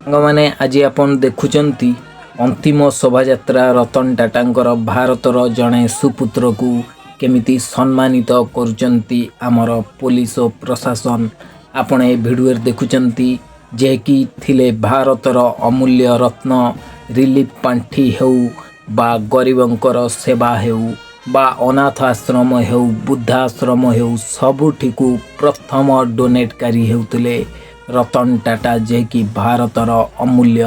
ସାଙ୍ଗମାନେ ଆଜି ଆପଣ ଦେଖୁଛନ୍ତି ଅନ୍ତିମ ଶୋଭାଯାତ୍ରା ରତନ ଟାଟାଙ୍କର ଭାରତର ଜଣେ ସୁପୁତ୍ରକୁ କେମିତି ସମ୍ମାନିତ କରୁଛନ୍ତି ଆମର ପୋଲିସ ଓ ପ୍ରଶାସନ। ଆପଣ ଏ ଭିଡ଼ିଓରେ ଦେଖୁଛନ୍ତି ଯିଏକି ଥିଲେ ଭାରତର ଅମୂଲ୍ୟ ରତ୍ନ। ରିଲିଫ୍ ପାଣ୍ଠି ହେଉ ବା ଗରିବଙ୍କର ସେବା ହେଉ ବା ଅନାଥ ଆଶ୍ରମ ହେଉ ବୃଦ୍ଧାଶ୍ରମ ହେଉ ସବୁଠିକୁ ପ୍ରଥମ ଡୋନେଟକାରୀ ହେଉଥିଲେ ରତନ ଟାଟା, ଯିଏକି ଭାରତର ଅମୂଲ୍ୟ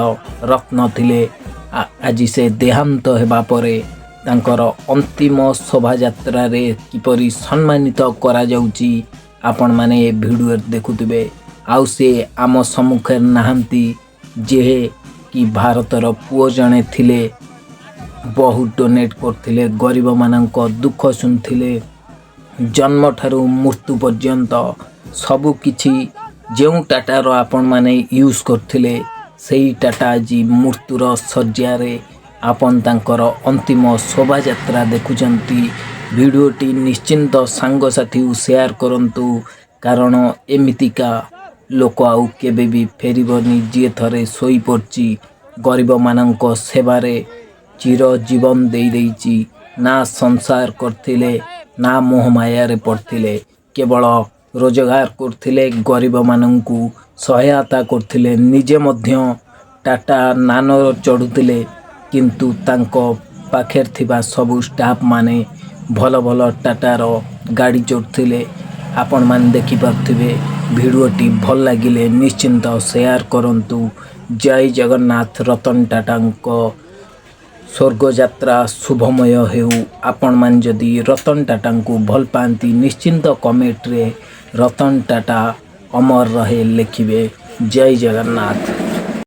ରତ୍ନ ଥିଲେ। ଆଜି ସେ ଦେହାନ୍ତ ହେବା ପରେ ତାଙ୍କର ଅନ୍ତିମ ଶୋଭାଯାତ୍ରାରେ କିପରି ସମ୍ମାନିତ କରାଯାଉଛି ଆପଣମାନେ ଏ ଭିଡ଼ିଓରେ ଦେଖୁଥିବେ। ଆଉ ସେ ଆମ ସମ୍ମୁଖରେ ନାହାନ୍ତି, ଯିଏ କି ଭାରତର ପୁଅ ଜଣେ ଥିଲେ, ବହୁତ ଡୋନେଟ୍ କରୁଥିଲେ, ଗରିବମାନଙ୍କ ଦୁଃଖ ଶୁଣୁଥିଲେ, ଜନ୍ମଠାରୁ ମୃତ୍ୟୁ ପର୍ଯ୍ୟନ୍ତ ସବୁକିଛି ଯେଉଁ ଟାଟାର ଆପଣମାନେ ୟୁଜ୍ କରୁଥିଲେ ସେଇ ଟାଟା ଆଜି ମୃତ୍ୟୁର ଶଯ୍ୟାରେ ଆପଣ ତାଙ୍କର ଅନ୍ତିମ ଶୋଭାଯାତ୍ରା ଦେଖୁଛନ୍ତି। ଭିଡ଼ିଓଟି ନିଶ୍ଚିନ୍ତ ସାଙ୍ଗସାଥିକୁ ସେୟାର କରନ୍ତୁ, କାରଣ ଏମିତିକା ଲୋକ ଆଉ କେବେ ବି ଫେରିବନି। ଯିଏ ଥରେ ଶୋଇପଡ଼ିଛି ଗରିବମାନଙ୍କ ସେବାରେ ଚିରଜୀବନ ଦେଇଛି। ନା ସଂସାର କରିଥିଲେ, ନା ମୋହମାୟାରେ ପଡ଼ିଥିଲେ, କେବଳ ରୋଜଗାର କରୁଥିଲେ, ଗରିବମାନଙ୍କୁ ସହାୟତା କରୁଥିଲେ, ନିଜେ ମଧ୍ୟ ଟାଟା ନାନୋ ଚଢ଼ୁଥିଲେ, କିନ୍ତୁ ତାଙ୍କ ପାଖରେ ଥିବା ସବୁ ଷ୍ଟାଫ୍ ମାନେ ଭଲ ଭଲ ଟାଟାର ଗାଡ଼ି ଚଢ଼ୁଥିଲେ। ଆପଣମାନେ ଦେଖିପାରୁଥିବେ। ଭିଡ଼ିଓଟି ଭଲ ଲାଗିଲେ ନିଶ୍ଚିନ୍ତ ସେୟାର କରନ୍ତୁ। ଜୟ ଜଗନ୍ନାଥ। ରତନ ଟାଟାଙ୍କ ସ୍ୱର୍ଗଯାତ୍ରା ଶୁଭମୟ ହେଉ। ଆପଣମାନେ ଯଦି ରତନ ଟାଟାଙ୍କୁ ଭଲ ପାଆନ୍ତି ନିଶ୍ଚିନ୍ତ କମେଣ୍ଟରେ ରତନ ଟାଟା ଅମର ରହେ ଲେଖିବେ। ଜୟ ଜଗନ୍ନାଥ।